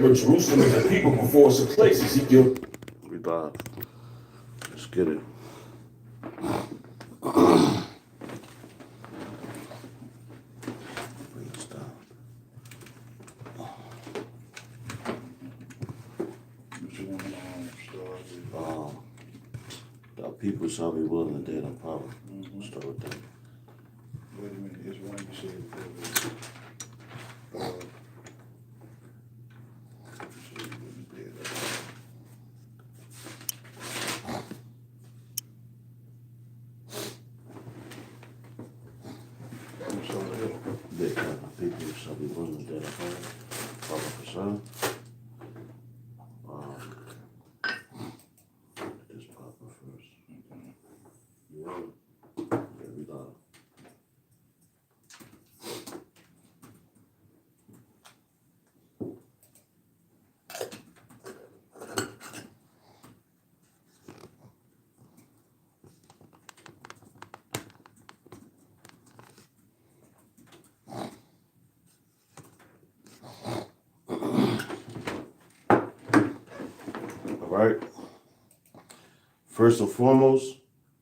Jerusalem is a people before it's a place. Ezekiel. We live. Let's get it. Bring this down. The people shall be willing to date on power. Start with that. Wait a minute, it's one you said before. People shall be willing to date on power. Power for son. This Papa first. Yeah, we live. Right. First and foremost,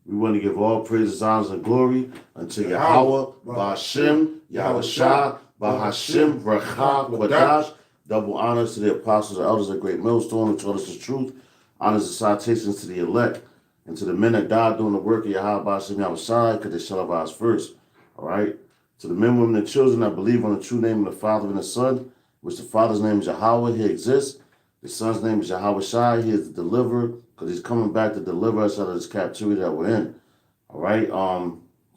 we want to give all praises, honors, and glory unto Yahweh, Ba'ashem, Yahushua, Ba'Hashem, Bracha, Quadash. Double honors to the apostles and elders of Great Millstone who taught us the truth. Honors and salutations to the elect and to the men that died doing the work of Yahweh, Ba'ashem, Yahushua, because they shall have ours first. All right. To the men, women, and children that believe on the true name of the Father and the Son, which the Father's name is Yahweh, he exists. The Son's name is Yahweh Shai. He is the deliverer because he's coming back to deliver us out of this captivity that we're in. All right.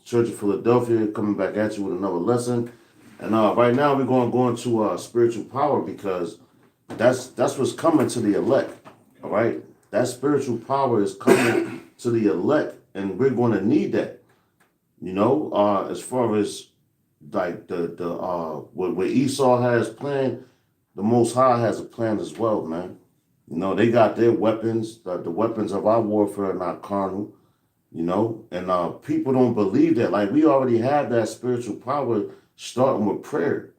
Church of Philadelphia coming back at you with another lesson. And right now we're going to go into spiritual power because that's what's coming to the elect. All right. That spiritual power is coming to the elect, and we're going to need that. You know, as far as like what Esau has planned. The Most High has a plan as well, man. You know, they got their weapons. The weapons of our warfare are not carnal, you know. And people don't believe that. Like, we already have that spiritual power starting with prayer.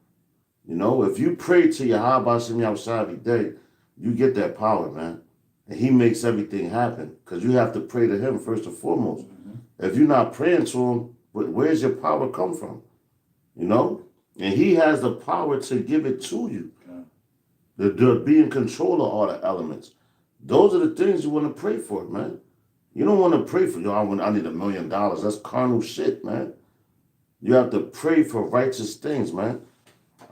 You know, if you pray to Yahweh Ba'ashem Yahushua every day, you get that power, man. And he makes everything happen because you have to pray to him first and foremost. If you're not praying to him, where's your power come from? You know? And he has the power to give it to you. To be in control of all the elements. Those are the things you want to pray for, man. You don't want to pray for, I need $1 million. That's carnal shit, man. You have to pray for righteous things, man.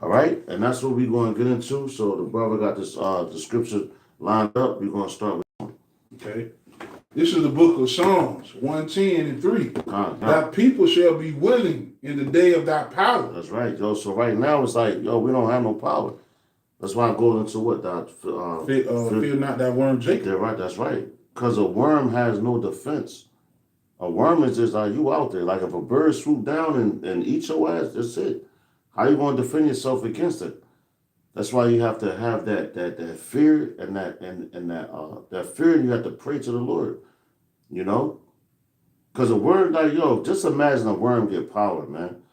All right? And that's what we're going to get into. So the brother got this the scripture lined up. We're going to start with one. Okay. This is the book of Psalms 110:3. Thy people shall be willing in the day of thy power. That's right, yo. So right now it's like, yo, we don't have no power. That's why I go into what? Fear not that worm, Jacob. They're right, that's right. Because a worm has no defense. A worm is just like you out there. Like if a bird swoop down and eat your ass, that's it. How you going to defend yourself against it? That's why you have to have that fear and that fear, and you have to pray to the Lord. You know? Because a worm, like, yo, just imagine a worm get power, man.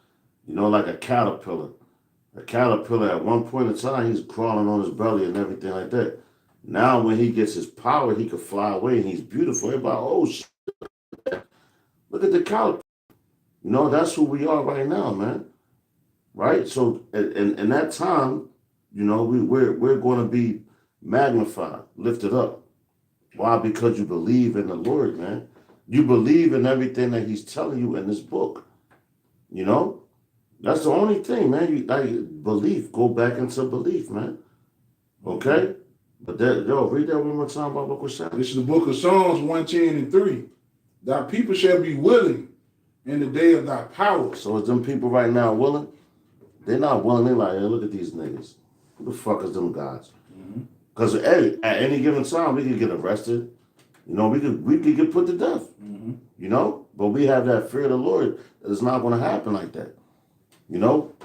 You know, like a caterpillar. A caterpillar, at one point in time, he's crawling on his belly and everything like that. Now, when he gets his power, he can fly away and he's beautiful. Everybody, oh, shit. Look at the caterpillar. You know, that's who we are right now, man. Right? So, in that time, you know, we're going to be magnified, lifted up. Why? Because you believe in the Lord, man. You believe in everything that he's telling you in this book. You know? That's the only thing, man. You belief. Go back into belief, man. Okay? But read that one more time, Baba Kushab. This is the book of Psalms 110:3. Thy people shall be willing in the day of thy power. So is them people right now willing? They're not willing. They're like, hey, look at these niggas. Who the fuck is them guys? Because at any given time, we could get arrested. You know, we could get put to death. You know? But we have that fear of the Lord that it's not going to happen like that. You know,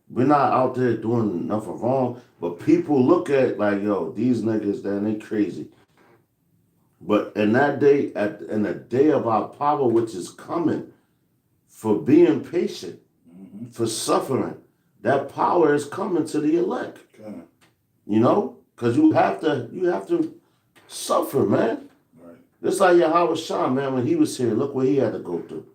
we're not out there doing nothing wrong, but people look at like, yo, these niggas, they crazy. But in that day, in the day of our power, which is coming, for being patient, for suffering. That power is coming to the elect. Okay. You know? Because you have to suffer, man. Right. Just like Yahweh Shah, man, when he was here, look what he had to go through.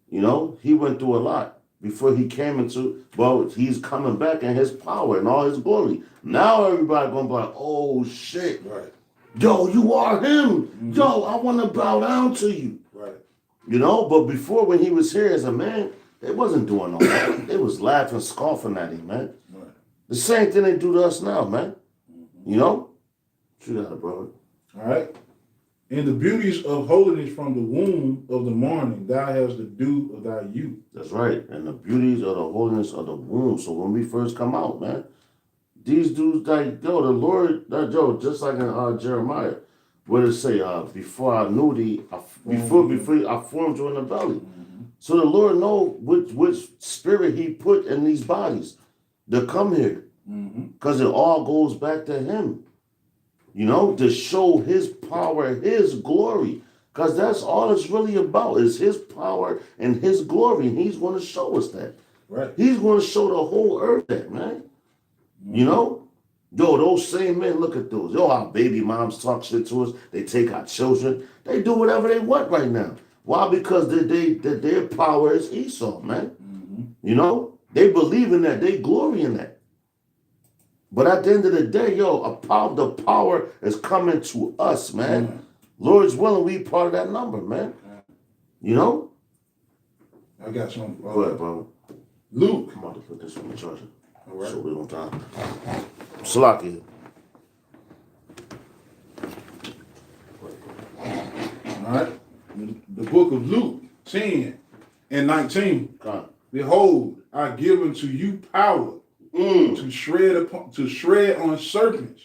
You know, he went through a lot before he came into, well, he's coming back in his power and all his glory. Now everybody gonna be like, oh shit. Right. Yo, you are him. Mm-hmm. Yo, I want to bow down to you. Right. You know, but before when he was here as a man, they wasn't doing all that. They was laughing, scoffing at him, man. Right. The same thing they do to us now, man. Mm-hmm. You know? You got it, brother. All right. In the beauties of holiness from the womb of the morning, thou hast the dew of thy youth. That's right. And the beauties of the holiness of the womb. So when we first come out, man, these dudes like, yo, the Lord, just like in Jeremiah, what did it say? Before I knew thee, before I formed you in the belly. Mm-hmm. So the Lord know which spirit he put in these bodies to come here. Because it all goes back to him. You know, to show his power, his glory. Because that's all it's really about is his power and his glory. And he's going to show us that. Right. He's going to show the whole earth that, man. You know? Yo, those same men, look at those. Yo, our baby moms talk shit to us. They take our children. They do whatever they want right now. Why? Because their power is Esau, man. You know? They believe in that. They glory in that. But at the end of the day, yo, the power is coming to us, man. Lord's willing, we part of that number, man. You know? I got some. Go ahead, brother. Luke. I'm about to put this on the charger. All right. So we don't time. Salaki. All right. The book of Luke 10 and 19. God. Behold, I give unto you power to shred on serpents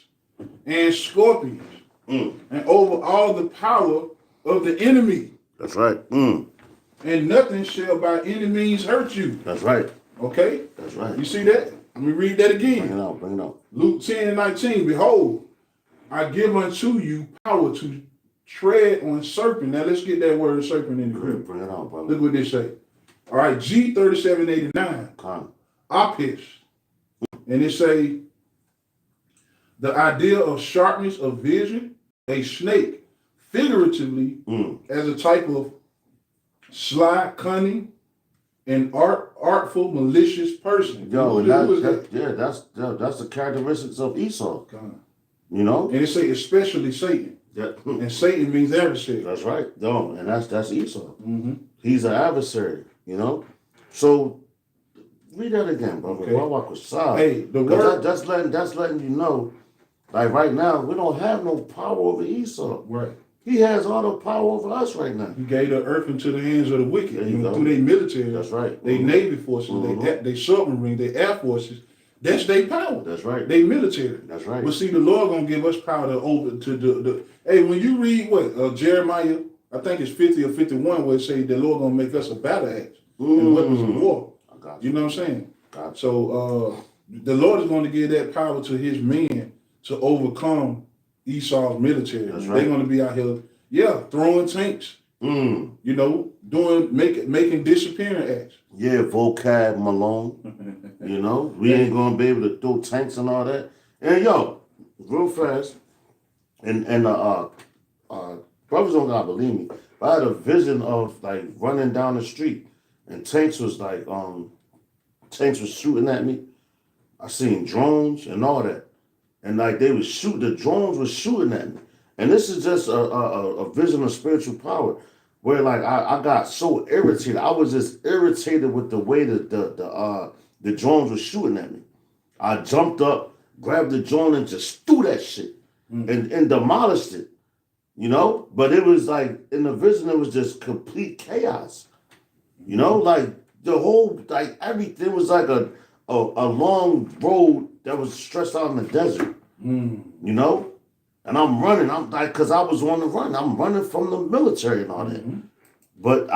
and scorpions and over all the power of the enemy. That's right. And nothing shall by any means hurt you. That's right. Okay? That's right. You see that? Let me read that again. Bring it out. Luke 10 and 19. Behold, I give unto you power to tread on serpent. Now let's get that word serpent in the Greek. Bring it out, brother. Look what they say. All right, G3789. Apis. And it say the idea of sharpness of vision, a snake, figuratively as a type of sly, cunning, and artful, malicious person. Yo, that's the characteristics of Esau. You know? And it say especially Satan. And Satan means adversary. That's right. Yo, and that's Esau. He's an adversary, you know? So read that again, brother. Okay. Hey, the word that's letting you know, like right now, we don't have no power over Esau. Right. He has all the power over us right now. He gave the earth into the hands of the wicked. Through their military. That's right. They Navy forces, they submarine, they Air Forces. That's their power. That's right. They military. That's right. But see, the Lord gonna give us power to the. Hey, when you read Jeremiah, I think it's 50 or 51, where it say the Lord gonna make us a battle axe and weapons of war. I got you know what I'm saying? Got you. So the Lord is going to give that power to his men to overcome Esau's military. That's right. They're going to be out here, throwing tanks. You know, making disappearing acts. Yeah, vocab Malone. You know, we ain't gonna be able to throw tanks and all that. And yo, real fast, and brothers don't gotta believe me, but I had a vision of like running down the street and tanks was shooting at me. I seen drones and all that. And like the drones was shooting at me. And this is just a vision of spiritual power where like I got so irritated. I was just irritated with the way that the drones were shooting at me. I jumped up, grabbed the drone and just threw that shit and demolished it. You know? But it was like in the vision it was just complete chaos. You know, like the whole everything was like a long road that was stretched out in the desert. You know? And I'm running. I'm like, because I was on the run. I'm running from the military and all that. But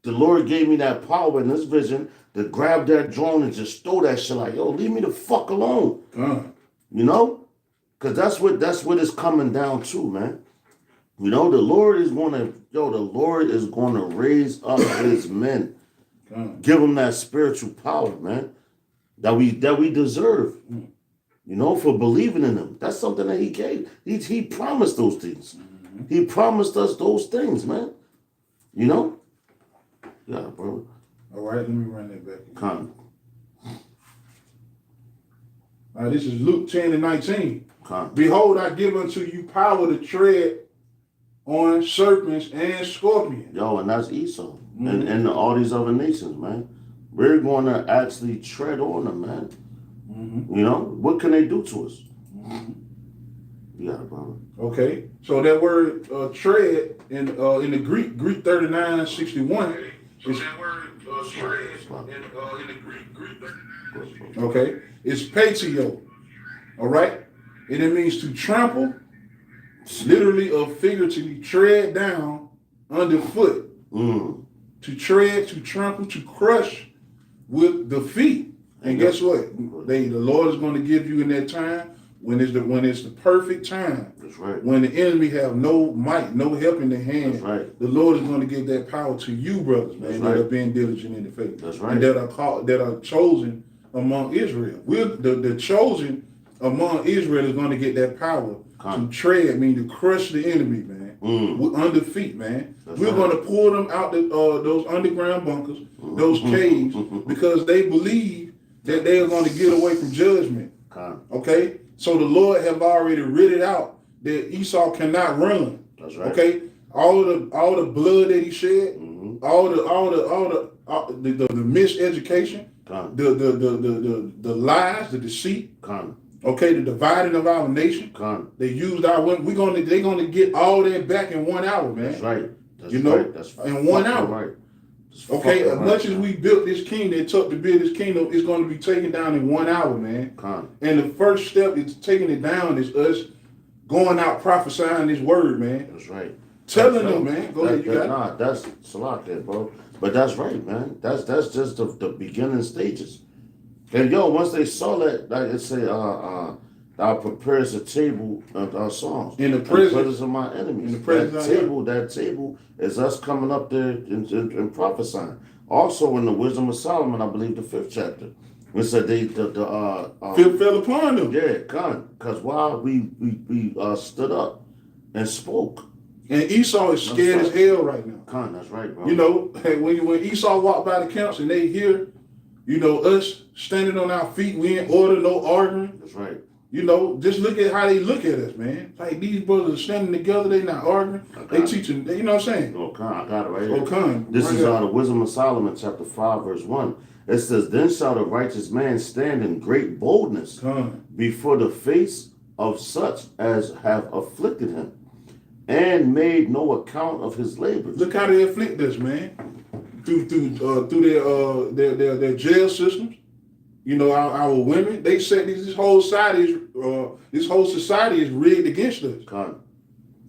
the Lord gave me that power in this vision to grab that drone and just throw that shit like, yo, leave me the fuck alone. You know? Because that's what it's coming down to, man. You know, the Lord is going to raise up his men. Give them that spiritual power, man, that we deserve. You know, for believing in him. That's something that he gave. He promised those things. He promised us those things, man. You know? Yeah, bro. All right, let me run that back. Come. All right, this is Luke 10 and 19. Come. Behold, I give unto you power to tread on serpents and scorpions. Yo, and that's Esau. And all these other nations, man. We're going to actually tread on them, man. You know? What can they do to us? You got it, brother. Okay, so that word tread in the Greek 3961. So that word tread in the Greek 3961. Okay, it's patio. All right, and it means to trample, literally or figuratively tread down underfoot. To tread, to trample, to crush with the feet. And guess what? The Lord is going to give you in that time when it's the perfect time. That's right. When the enemy have no might, no help in their hand. That's right. The Lord is going to give that power to you, brothers, man, That's that right. are being diligent in the faith. That's right. And that are chosen among Israel. The chosen among Israel is going to get that power to tread, mean to crush the enemy, man. Under feet, man. We're going to pull them out those underground bunkers, those caves, because they believe that they are going to get away from judgment. Okay? So the Lord have already writ it out that Esau cannot run. That's right. Okay? All the blood that he shed, all the miseducation, the lies, the deceit, okay, the dividing of our nation. They used our women. They're gonna get all that back in 1 hour, man. That's right. That's you know, right. That's in 1 hour. Right. Okay, as much as we built this kingdom, it took to build this kingdom, it's going to be taken down in 1 hour, man. And the first step is taking it down is us going out prophesying this word, man. That's right. Telling them, man. Go ahead, you got it. Nah, that's a lot there, bro. But that's right, man. That's just the beginning stages. And yo, once they saw that, like it say, thou prepares a table of our songs in the presence of my enemies. In the presence that table is us coming up there and prophesying. Also in the Wisdom of Solomon, I believe the 5th chapter, it said Fear fell upon them. Yeah, because while we stood up and spoke. And Esau is scared as hell right now. That's right, bro. You know, when Esau walked by the camps and they hear, you know, us standing on our feet, we in order, no arguing. That's right. You know, just look at how they look at us, man. Like these brothers are standing together, they not arguing. They teaching, you know what I'm saying? I got it right here. This is the Wisdom of Solomon, chapter 5, verse 1. It says, Then shall the righteous man stand in great boldness before the face of such as have afflicted him, and made no account of his labors. Look how they afflict us, man. Through their jail systems. You know, our women, they said this whole society is rigged against us.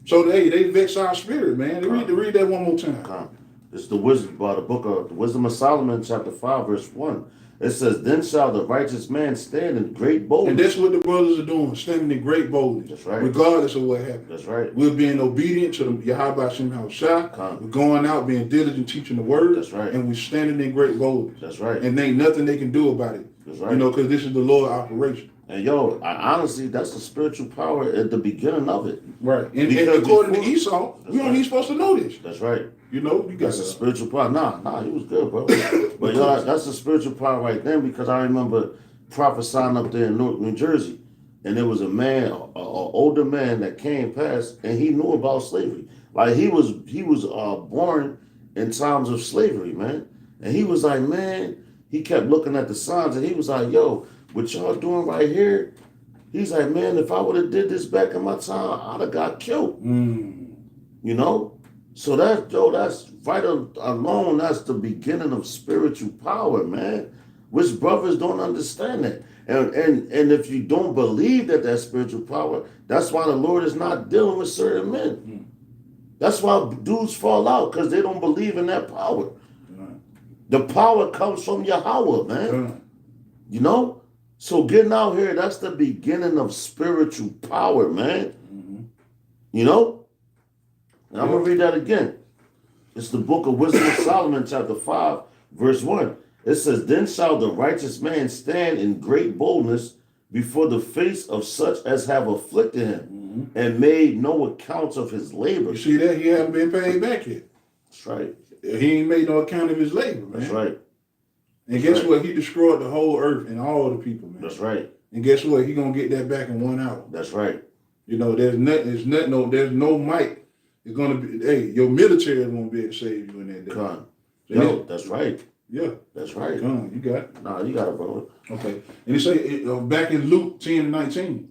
So they vex our spirit, man. Read that one more time. It's the book of the Wisdom of Solomon, chapter 5, verse 1. It says, Then shall the righteous man stand in great boldness. And that's what the brothers are doing, standing in great boldness. That's right. Regardless of what happens. That's right. We're being obedient to the Yahweh Shem HaShah. We're going out, being diligent, teaching the word. That's right. And we're standing in great boldness. That's right. And there ain't nothing they can do about it. That's right. You know, because this is the Lord operation. And yo, honestly, that's the spiritual power at the beginning of it. Right. And according to Esau, we aren't even supposed to know this. That's right. You know, you got that's a spiritual power. Nah, he was good, bro. But yo, that's a spiritual power right there, because I remember prophesying up there in New Jersey, and there was a man, an older man that came past, and he knew about slavery. Like he was born in times of slavery, man. And he was like, man, he kept looking at the signs, and he was like, yo, what y'all doing right here? He's like, man, if I would have did this back in my time, I'd have got killed. You know? So that's right alone, that's the beginning of spiritual power, man. Which brothers don't understand that. And if you don't believe that that's spiritual power, that's why the Lord is not dealing with certain men. That's why dudes fall out, because they don't believe in that power. The power comes from Yahweh, man. You know? So getting out here, that's the beginning of spiritual power, man. You know? And I'm going to read that again. It's the book of Wisdom of Solomon, chapter 5, verse 1. It says, Then shall the righteous man stand in great boldness before the face of such as have afflicted him, and made no account of his labor. You see that? He hasn't been paid back yet. That's right. He ain't made no account of his labor, man. That's right. And guess what? He destroyed the whole earth and all the people, man. That's right. And guess what? He gonna get that back in 1 hour. That's right. You know, there's no might. It's gonna be, hey, your military won't be able to save you in that day. Con. So Yo, that's right. Yeah. That's right. Come on, you got it. Nah, you got it, brother. Okay. And it say back in Luke 10:19,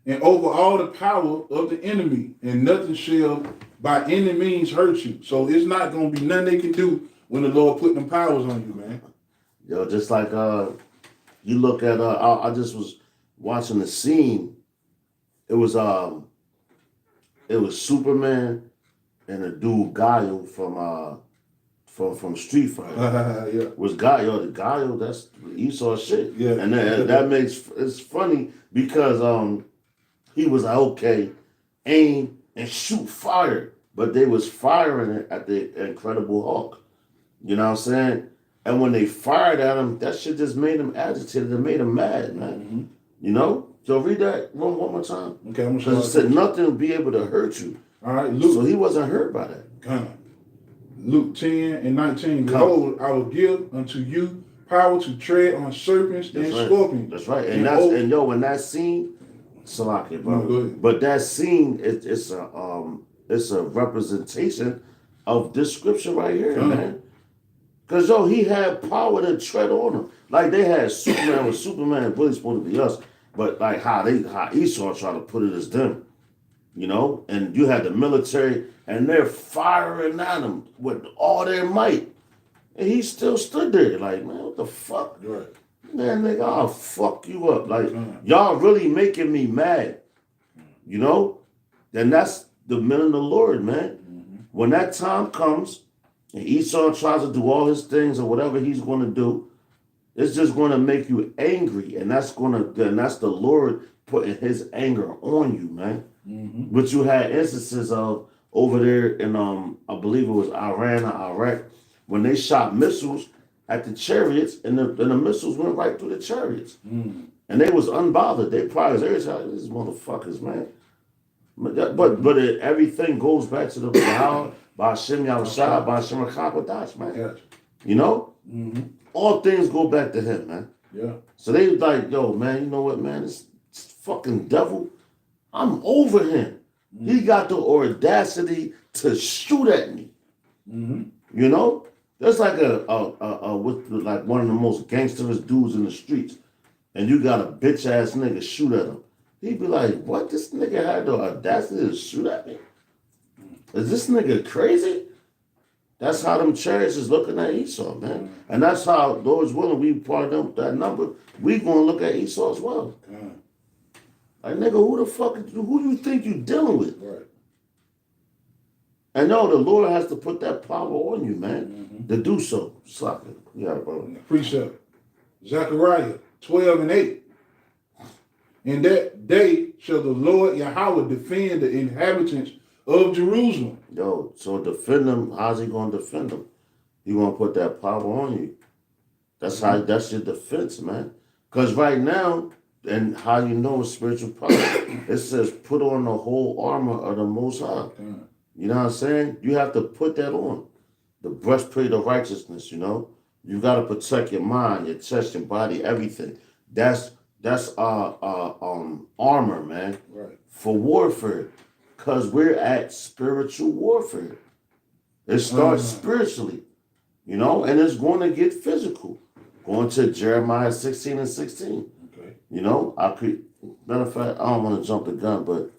and over all the power of the enemy, and nothing shall by any means hurt you. So it's not gonna be nothing they can do when the Lord put them powers on you, man. Yo, just like you look at I just was watching the scene. It was Superman and a dude Guile from Street Fighter. Yeah. Was Guile the Guile? That's Esau shit. Yeah. And that makes it's funny because he was like, okay, aim and shoot fire, but they was firing it at the Incredible Hulk. You know what I'm saying? And when they fired at him, that shit just made him agitated. It made him mad, man. Mm-hmm. You know? So read that one more time. Okay, I'm Because it said nothing will be able to hurt you. All right, Luke. So he wasn't hurt by that. Luke 10:19. Behold, I will give unto you power to tread on serpents and scorpions. That's right. And in that scene, Salaki, bro. No, go ahead. But that scene, it's a representation of this scripture right here, man. Because he had power to tread on them. Like they had Superman with Superman really supposed to be us. But like how Esau tried to put it as them. You know? And you had the military and they're firing at him with all their might. And he still stood there like, man, what the fuck? Right. Man, nigga, I'll fuck you up. Like, y'all really making me mad. You know? Then that's the men of the Lord, man. Mm-hmm. When that time comes, and Esau tries to do all his things or whatever he's going to do, it's just going to make you angry. And that's the Lord putting his anger on you, man. Mm-hmm. But you had instances of over there in, I believe it was Iran or Iraq, when they shot missiles at the chariots, and the missiles went right through the chariots. Mm-hmm. And they was unbothered. They probably was like, these motherfuckers, man. But everything goes back to the power. Ba'ashem Yahushua, Ba'ashem Rachakadash, man. Gotcha. You know? Mm-hmm. All things go back to him, man. Yeah. So they was like, yo, man, you know what, man? This fucking devil, I'm over him. Mm-hmm. He got the audacity to shoot at me. Mm-hmm. You know? That's like like one of the most gangsterous dudes in the streets. And you got a bitch-ass nigga shoot at him. He'd be like, what? This nigga had the audacity to shoot at me? Is this nigga crazy? That's how them chariots is looking at Esau, man. And that's how, Lord's willing, we part of that number, we gonna look at Esau as well. Like, nigga, who you think you dealing with? Right. And no, the Lord has to put that power on you, man, to do so. Slap it. Yeah, bro. Precept. Zechariah 12:8. In that day shall the Lord Yahweh defend the inhabitants of Jerusalem. Yo, so defend them. How's he going to defend them? He going to put that power on you. That's that's your defense, man. Because right now, and how you know it's spiritual power, it says put on the whole armor of the Most High. You know what I'm saying? You have to put that on. The breastplate of righteousness, you know? You got to protect your mind, your chest, your body, everything. That's armor, man. Right. For warfare. Because we're at spiritual warfare. It starts spiritually, you know, and it's going to get physical. Going to Jeremiah 16:16. Okay. You know, matter of fact, I don't want to jump the gun, but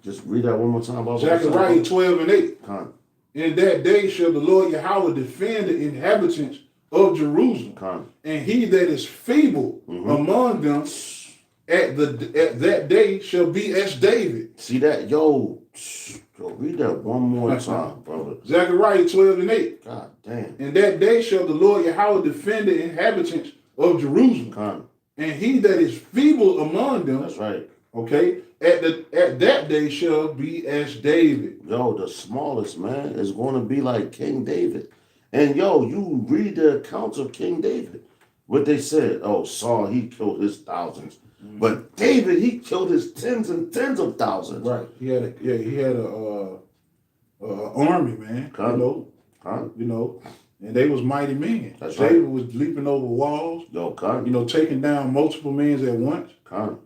just read that one more time. Zechariah 12:8. In that day shall the Lord Yahweh defend the inhabitants of Jerusalem. And he that is feeble among them at that day shall be as David. See that? Yo, read that one more time, brother. Zechariah 12:8. God damn. In that day shall the Lord Yahweh defend the inhabitants of Jerusalem. And he that is feeble among them. That's right. Okay. At that day shall be as David. Yo, the smallest man is going to be like King David. And yo, you read the accounts of King David. What they said, Saul, he killed his thousands. But David, he killed his tens and tens of thousands. Right. He had a army, man. You know, and they was mighty men. That's David right. was leaping over walls. Con. You know, taking down multiple men at once. Con.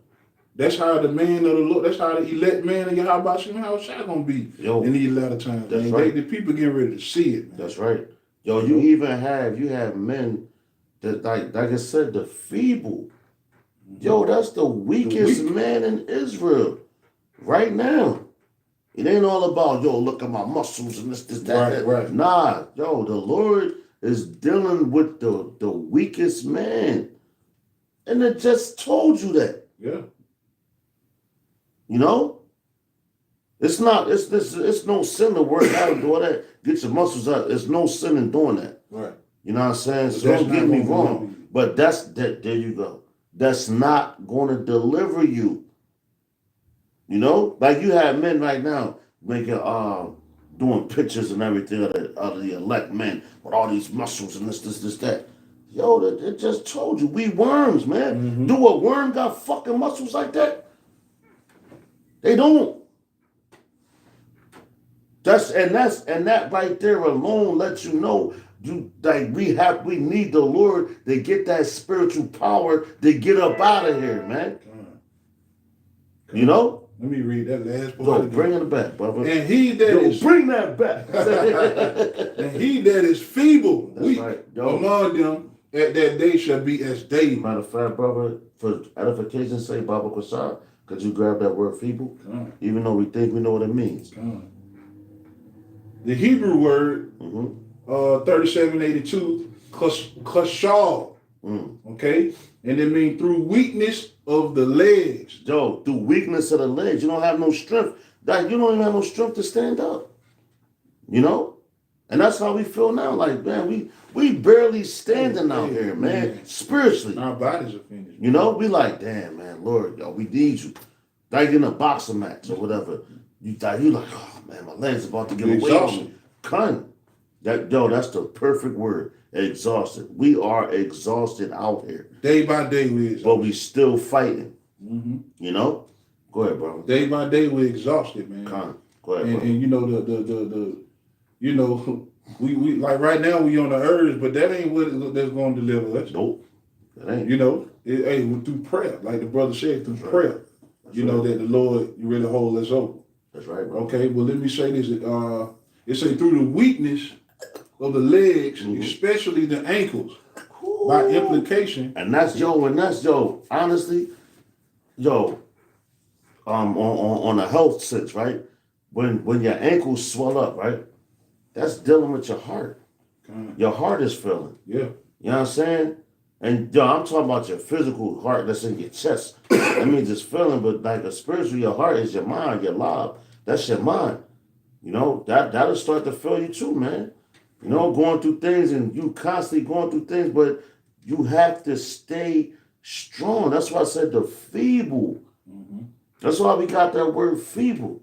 That's how the man of the Lord, that's how the elect man of Yahweh Shem Shai gonna be in these latter times. That's man. right. The people getting ready to see it, man. That's right. Yo, you have men that like I said, the feeble. Yo, that's the weakest man in Israel right now. It ain't all about, yo, look at my muscles and this, that. Right. Nah, yo, the Lord is dealing with the weakest man. And it just told you that. Yeah. You know? It's no sin to work out and do all that. Get your muscles out. It's no sin in doing that. Right. You know what I'm saying? So don't get me wrong. But there you go. That's not going to deliver you. You know? Like you have men right now making doing pictures and everything of the elect men with all these muscles and this, that. Yo, it just told you. We worms, man. Do a worm got fucking muscles like that? They don't. That right there alone lets you know we need the Lord to get that spiritual power to get up out of here, man. You know? Let me read that last part. Yo, bring it back, brother. And he that is bring that back. and he that is feeble, weak among them, at that day shall be as David. Matter of fact, brother, for edification's sake, Baba Kwasar, could you grab that word feeble? Even though we think we know what it means. The Hebrew word, 3782, kashal. Okay? And it means through weakness of the legs. Yo, through weakness of the legs. You don't have no strength. You don't even have no strength to stand up. You know? And that's how we feel now. Like, man, we barely standing out here, man. Spiritually. Our bodies are finished. You know? We like, damn, man, Lord, yo, we need you. Like in a boxing match or whatever. You like, oh, man, my legs about to give away on me. Cunt. That's the perfect word. Exhausted. We are exhausted out here. Day by day we exhausted. But we still fighting. You know? Go ahead, bro. Day by day we exhausted, man. Go ahead, bro. And you know we like right now we on the urge, but that ain't what that's going to deliver us. Nope. That ain't. You know, through prayer, like the brother said, through prayer. You know that the Lord really hold us over. That's right, bro. Okay, well let me say this. It say through the weakness of the legs, especially the ankles, by implication. And that's honestly, on a health sense, right? When your ankles swell up, right? That's dealing with your heart. Your heart is feeling. Yeah. You know what I'm saying? And I'm talking about your physical heart that's in your chest. That means it's feeling, but like a spiritual, your heart is your mind, your lob. That's your mind. You know, that'll start to feel you too, man. You know, going through things and you constantly going through things, but you have to stay strong. That's why I said the feeble. That's why we got that word feeble.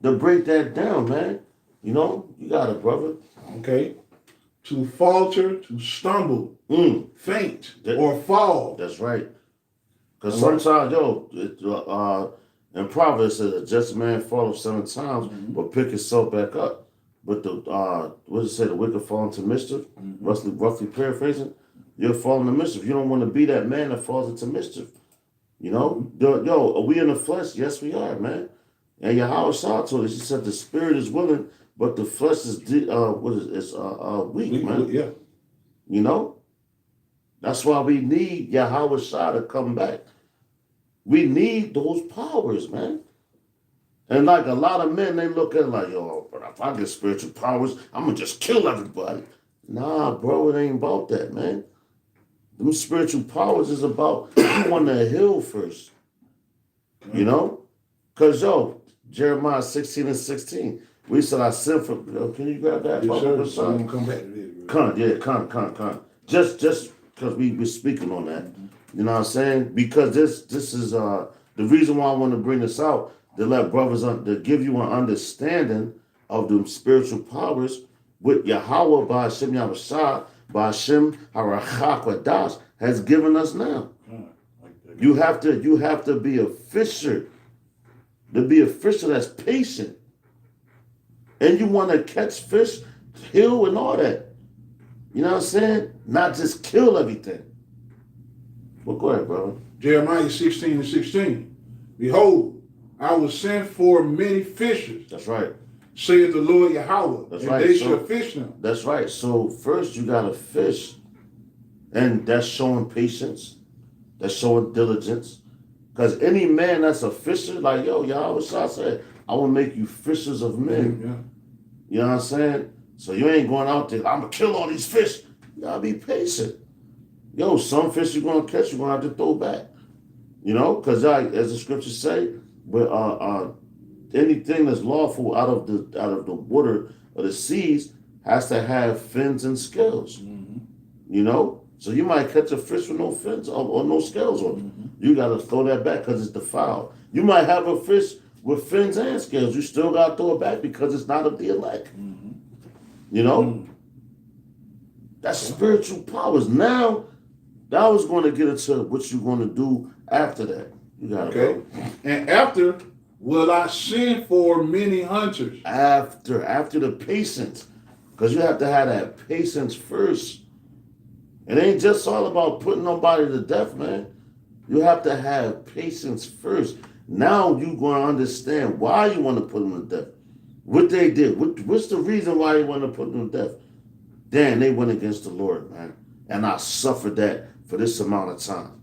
To break that down, man. You know, you got it, brother. Okay. To falter, to stumble, faint, or fall. That's right. Because sometimes, in Proverbs it says a just man falleth 7 times, but pick himself back up. But what does it say? The wicked fall into mischief. Roughly paraphrasing, you'll fall into mischief. You don't want to be that man that falls into mischief. You know, are we in the flesh? Yes, we are, man. And Yahweh Shah told us, he said the spirit is willing, but the flesh is weak, man. Yeah. You know? That's why we need Yahweh Shah to come back. We need those powers, man. And like a lot of men, they look at it like, yo, but if I get spiritual powers, I'm going to just kill everybody. Nah, bro, it ain't about that, man. Them spiritual powers is about, you want to heal first. You know? Because, Jeremiah 16:16, we said I sin for, can you grab that? Yes, sir. I'm going to come back to this. Con. Just because we were speaking on that. You know what I'm saying? Because this is the reason why I want to bring this out, to let brothers, to give you an understanding of the spiritual powers with Yahweh by Hashem Yahushua, by Hashem Harachak Wadash has given us now. You have to be a fisher. To be a fisher that's patient. And you want to catch fish, kill and all that. You know what I'm saying? Not just kill everything. Well, go ahead, brother. Jeremiah 16:16. Behold, I will send for many fishers. That's right. Saith the Lord Yahweh. That's and right. they So, shall fish them. That's right. So first you gotta fish. And that's showing patience. That's showing diligence. Because any man that's a fisher, like, yo, Yahweh said, I will make you fishers of men. Yeah. You know what I'm saying? So you ain't going out there, I'm going to kill all these fish. You got to be patient. Yo, some fish you're going to catch, you're going to have to throw back. You know? Because as the scriptures say, but anything that's lawful out of the water or the seas has to have fins and scales. Mm-hmm. You know? So you might catch a fish with no fins or no scales on it. Mm-hmm. You got to throw that back because it's defiled. You might have a fish with fins and scales. You still got to throw it back because it's not of the elect. Mm-hmm. You know? Mm-hmm. That's spiritual powers. Now I was going to get into what you're going to do after that. You got to go. And after will I send for many hunters. After the patience. Because you have to have that patience first. It ain't just all about putting nobody to death, man. You have to have patience first. Now you're going to understand why you want to put them to death. What they did. What's the reason why you want to put them to death? Damn, they went against the Lord, man. And I suffered that for this amount of time.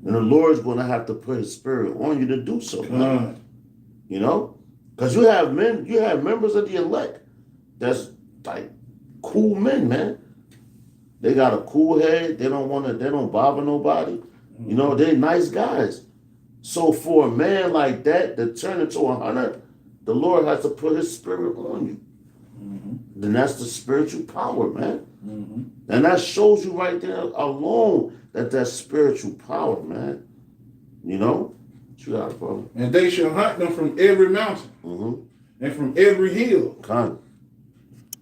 And the Lord's going to have to put his spirit on you to do so, man. You know? Because you have members of the elect that's like cool men, man. They got a cool head. They don't bother nobody. You know, they're nice guys. So for a man like that to turn into a hunter, the Lord has to put his spirit on you. Mm-hmm. Then that's the spiritual power, man. Mm-hmm. And that shows you right there alone that's spiritual power, man. You know? What you got, bro? And they shall hunt them from every mountain. Mm-hmm. And from every hill. Kind.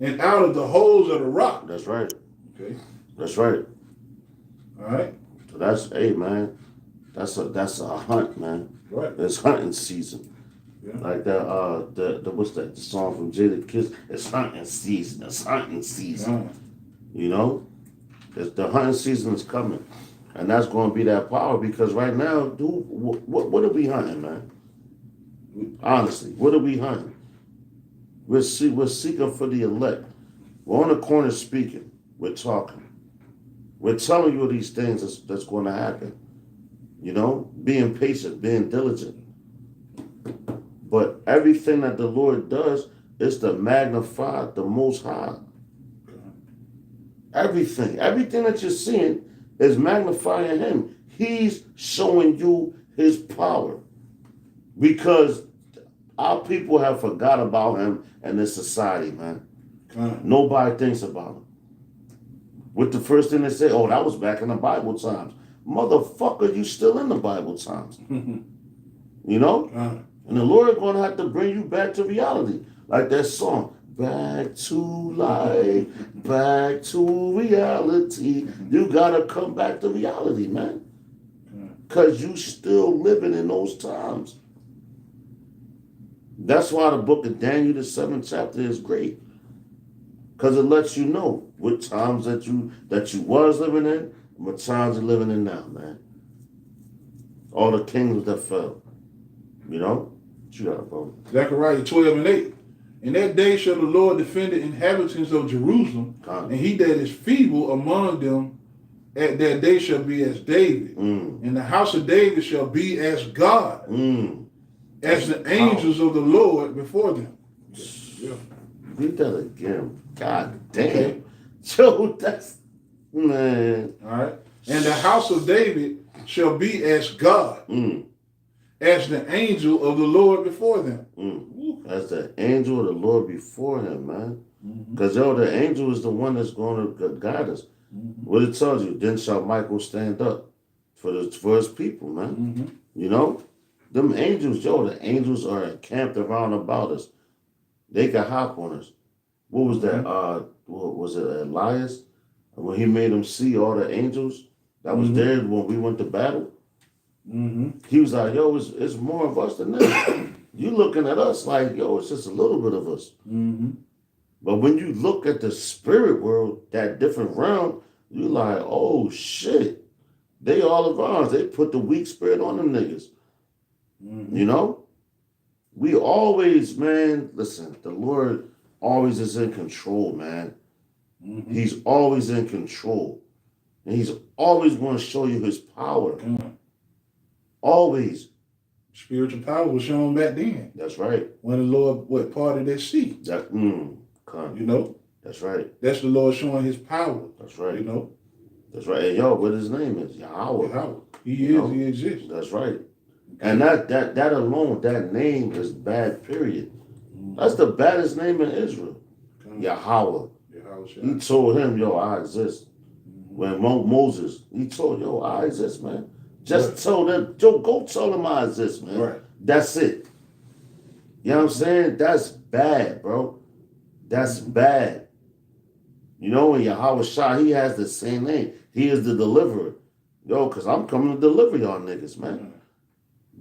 And out of the holes of the rock. That's right. Okay. That's right. All right. So that's, hey, man, that's a hunt, man. Right. It's hunting season. Yeah. Like that, what's that? The song from Jada Kiss. It's hunting season. It's hunting season. Yeah. You know, the hunting season is coming, and that's going to be that power. Because right now, dude, what are we hunting, man? Honestly, what are we hunting? We're seeking for the elect. We're on the corner speaking. We're talking. We're telling you these things that's going to happen. You know, being patient, being diligent. But everything that the Lord does is to magnify the Most High. Everything that you're seeing is magnifying him. He's showing you his power. Because our people have forgot about him in this society, man. Nobody thinks about him. What the first thing they say, oh, that was back in the Bible times. Motherfucker, you still in the Bible times. You know? And the Lord is going to have to bring you back to reality. Like that song, back to life, back to reality. You got to come back to reality, man. Because you still living in those times. That's why the book of Daniel, the 7th chapter, is great. Because it lets you know what times that you was living in and what times you're living in now, man. All the kingdoms that fell. You know? What you got, bro? Zechariah 12:8. In that day shall the Lord defend the inhabitants of Jerusalem, and he that is feeble among them at that day shall be as David. And the house of David shall be as God, as the angels of the Lord before them. Yeah. Read that again. God damn. Okay. Yo, that's, man. All right. And the house of David shall be as God, as the angel of the Lord before them. As the angel of the Lord before him, man. Because, the angel is the one that's going to guide us. What it tells you, then shall Michael stand up for his people, man. You know? Them angels, the angels are encamped around about us. They can hop on us. What was that? What was it, Elias? When he made them see all the angels that was there when we went to battle. He was like, yo, it's more of us than them. You looking at us like, yo, it's just a little bit of us. But when you look at the spirit world, that different realm, you like, oh shit, they all of ours. They put the weak spirit on them niggas. You know? We always, man, listen, the Lord always is in control, man. He's always in control. And he's always going to show you his power. Always. Spiritual power was shown back then. That's right. When the Lord parted that sea. That, you know? That's right. That's the Lord showing his power. That's right. You know? That's right. And yo, what his name is? Yahweh. Yahweh. He exists. That's right. And that alone, that name is bad, period. That's the baddest name in Israel. Yahweh. He told him, yo, I exist. When Moses, he told, yo, I exist, man. Just tell them, yo, go tell them I exist, man. Right. That's it. You know what I'm saying? That's bad, bro. That's bad. You know, when Yahweh Shah, he has the same name. He is the deliverer. Yo, because I'm coming to deliver y'all niggas, man.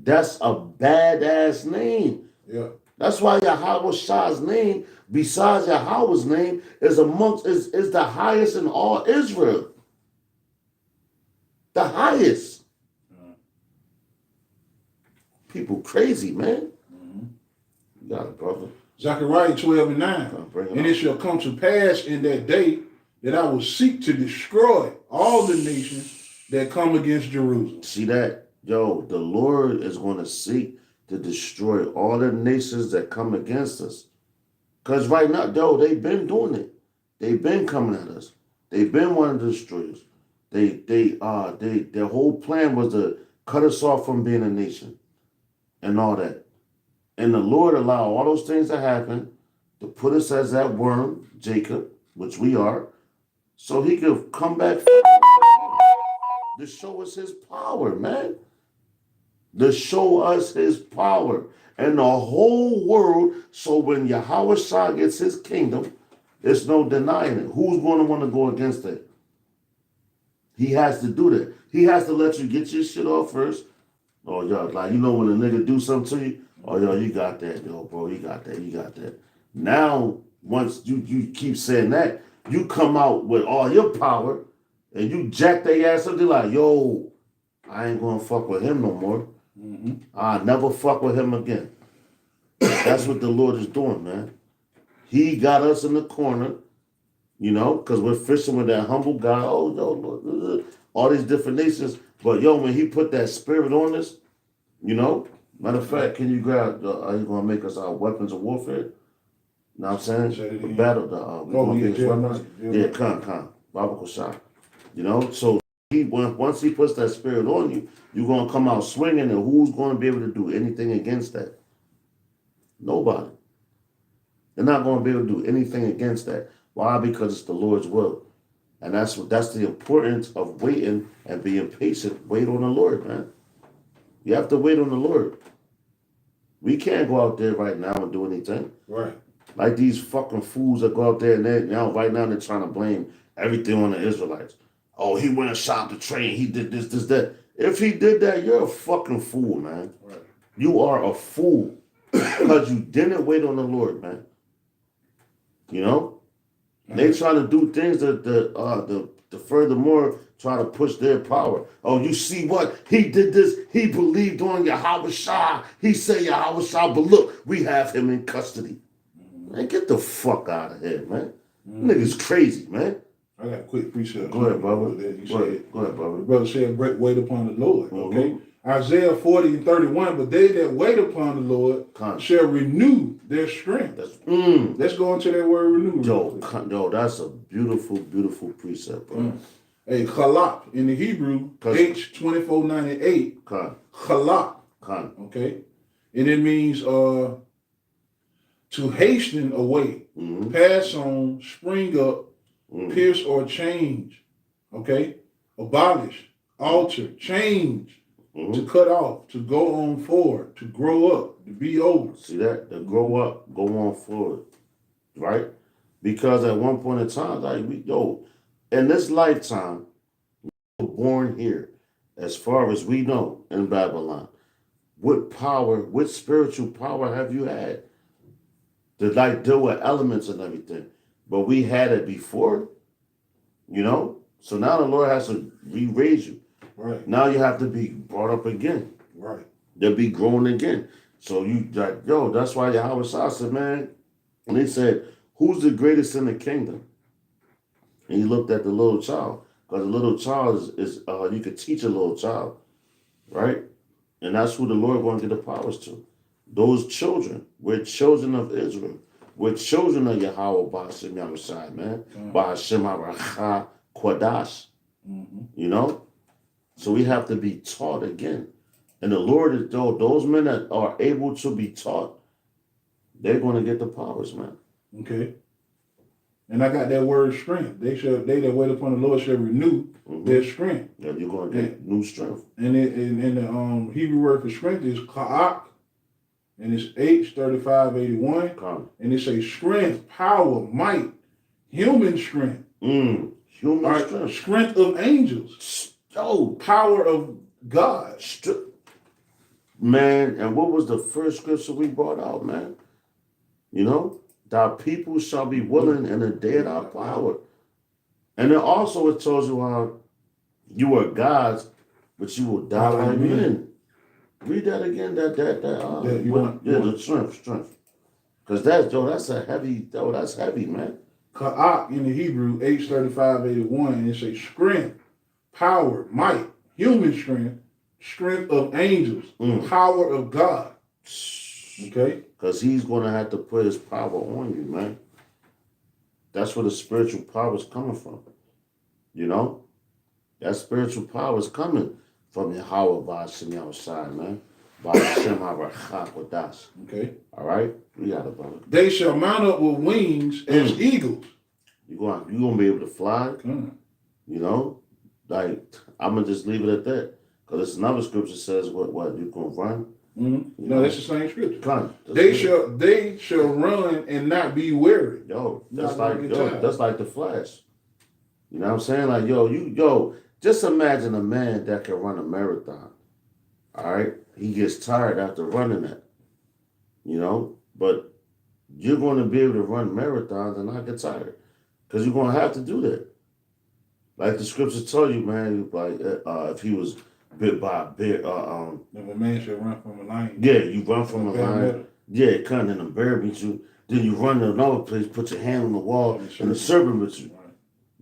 That's a badass name. Yeah. That's why Yahweh Shah's name, besides Yahweh's name, is the highest in all Israel. The highest. People crazy, man. You got it, brother. Zechariah 12:9. And it shall come to pass in that day that I will seek to destroy all the nations that come against Jerusalem. See that? Yo, the Lord is going to seek to destroy all the nations that come against us. Because right now, yo, they've been doing it. They've been coming at us. They've been wanting to destroy us. Their whole plan was to cut us off from being a nation and all that. And the Lord allowed all those things to happen to put us as that worm, Jacob, which we are, so he could come back to show us his power, man. To show us his power. And the whole world, so when Yahweh Shah gets his kingdom, there's no denying it. Who's going to want to go against it? He has to do that. He has to let you get your shit off first. Oh, yo, like, you know when a nigga do something to you? Oh, yo, you got that, yo, bro, you got that. Now, once you keep saying that, you come out with all your power and you jack their ass up. They're like, yo, I ain't gonna fuck with him no more. I'll never fuck with him again. That's what the Lord is doing, man. He got us in the corner, you know, because we're fishing with that humble guy. Oh, yo, Lord, all these different nations. But, yo, when he put that spirit on us, you know, matter of fact, can you grab, are you going to make us our weapons of warfare? You know what I'm saying? The battle, weapons. Yeah, come. Bible shot. You know, so once he puts that spirit on you, you're going to come out swinging, and who's going to be able to do anything against that? Nobody. They're not going to be able to do anything against that. Why? Because it's the Lord's will. And that's the importance of waiting and being patient. Wait on the Lord, man. You have to wait on the Lord. We can't go out there right now and do anything. Right. Like these fucking fools that go out there and right now they're trying to blame everything on the Israelites. Oh, he went and shot the train. He did this, that. If he did that, you're a fucking fool, man. Right. You are a fool because you didn't wait on the Lord, man. You know? They trying to do things that furthermore try to push their power. Oh, you see what? He did this. He believed on Yahweh Shah. He said Yahweh Shah, but look, we have him in custody. Man, get the fuck out of here, man. Niggas crazy, man. I got a quick precept. Go ahead, brother. Go ahead, brother. The brother said, wait upon the Lord, okay? Isaiah 40:31, but they that wait upon the Lord shall renew their strength. Let's go into that word renew. Yo, that's a beautiful, beautiful precept, bro. A chalak in the Hebrew, H2498. Chalak. Okay? And it means to hasten away, pass on, spring up, pierce or change. Okay? Abolish, alter, change. To cut off, to go on forward, to grow up, to be over. See that? To grow up, go on forward. Right? Because at one point in time, like in this lifetime, we were born here. as far as we know in Babylon. What power, what spiritual power have you had to like deal with elements and everything? But we had it before, you know? So now the Lord has to re-raise you. Right. Now you have to be brought up again. Right. They'll be grown again. So you like, yo, that's why Yahweh Shah said, man, and he said, who's the greatest in the kingdom? And he looked at the little child. Because the little child is you could teach a little child, right? And that's who the Lord going to get the powers to. Those children. We're children of Israel. We're children of Yahweh Ba'ashem Yahushai, man. Ba'ashem HaRacha Kwadash. You know? So we have to be taught again. And the Lord is, though, those men that are able to be taught, they're going to get the powers, man. Okay. And I got that word strength. They that wait upon the Lord shall renew their strength. Yeah, you're going to get new strength. And the Hebrew word for strength is ka'ak, and it's H3581. And it says strength, power, might, human strength. Human strength. Strength of angels. Oh, power of God. Man, and what was the first scripture we brought out, man? You know? Thy people shall be willing in the day of thy power. And then also it tells you how you are gods, but you will die like men. Read that again. The strength. Because that's heavy, man. Ka'ak in the Hebrew, H3581, and it says strength, power, might, human strength, strength of angels, power of God. Okay? Because he's going to have to put his power on you, man. That's where the spiritual power is coming from. You know? That spiritual power is coming from Yahweh Ba'ashem Yahushai, man. Ba'ashem HaRacha Kwadash. Okay. All right? We got it, brother. They shall mount up with wings as eagles. You're going to be able to fly. You know? Like, I'm going to just leave it at that. Because there's another scripture says, what you going to run? No, that's the same scripture. They shall run and not be weary. Yo, that's like the Flash. You know what I'm saying? Like, just imagine a man that can run a marathon. All right? He gets tired after running that. You know? But you're going to be able to run marathons and not get tired. Because you're going to have to do that. Like the scriptures tell you, man, like if he was bit by a bear. If a man should run from a lion. Yeah, you run from a lion. Yeah, it comes and the bear beats you. Then you run to another place, put your hand on the wall, and the serpent beats you. Right.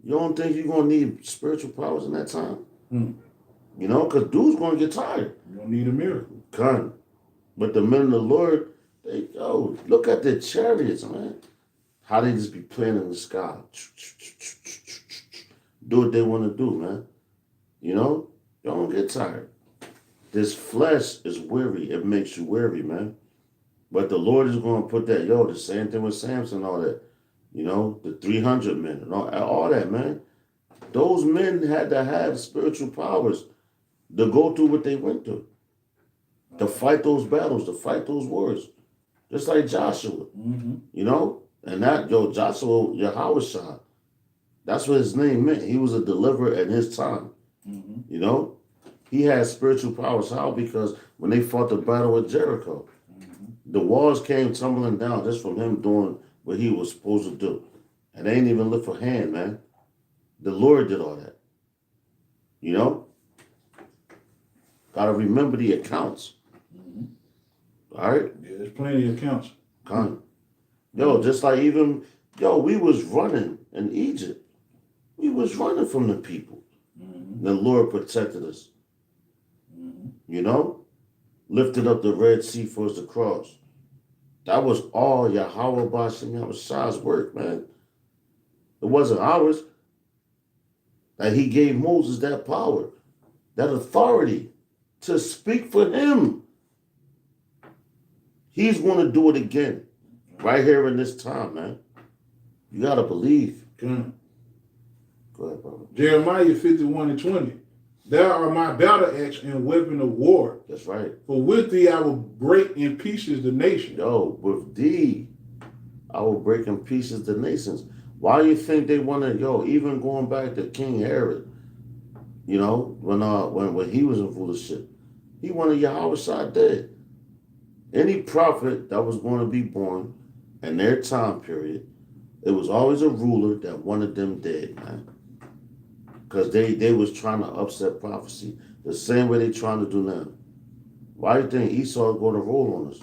You don't think you're going to need spiritual powers in that time? You know, because dude's going to get tired. You don't need a miracle. But the men of the Lord, look at their chariots, man. How they just be playing in the sky. Do what they want to do, man. You know? Don't get tired. This flesh is weary. It makes you weary, man. But the Lord is going to put that, the same thing with Samson, all that. You know, the 300 men and all that, man. Those men had to have spiritual powers to go through what they went through. To fight those battles, to fight those wars. Just like Joshua, you know? And that, Joshua, Yahweh, that's what his name meant. He was a deliverer in his time. You know, he had spiritual powers. How? Because when they fought the battle of Jericho, the walls came tumbling down just from him doing what he was supposed to do. And they ain't even lift a hand, man. The Lord did all that. You know? Got to remember the accounts. All right? Yeah, there's plenty of accounts. Just like even, we was running in Egypt. We was running from the people. The Lord protected us. You know? Lifted up the Red Sea for us to cross. That was all Yahweh Ba'ashem Yahushai's work, man. It wasn't ours. That he gave Moses that power, that authority to speak for him. He's going to do it again. Right here in this time, man. You got to believe. Go ahead, brother. Jeremiah 51:20. Thou art my battle axe and weapon of war. That's right. For with thee I will break in pieces the nation. With thee I will break in pieces the nations. Why do you think they want to, even going back to King Herod, You know, when he was in rulership, he wanted Yahweh dead. Any prophet that was going to be born in their time period, it was always a ruler that wanted them dead, man. Because they was trying to upset prophecy the same way they trying to do now. Why do you think Esau is going to roll on us?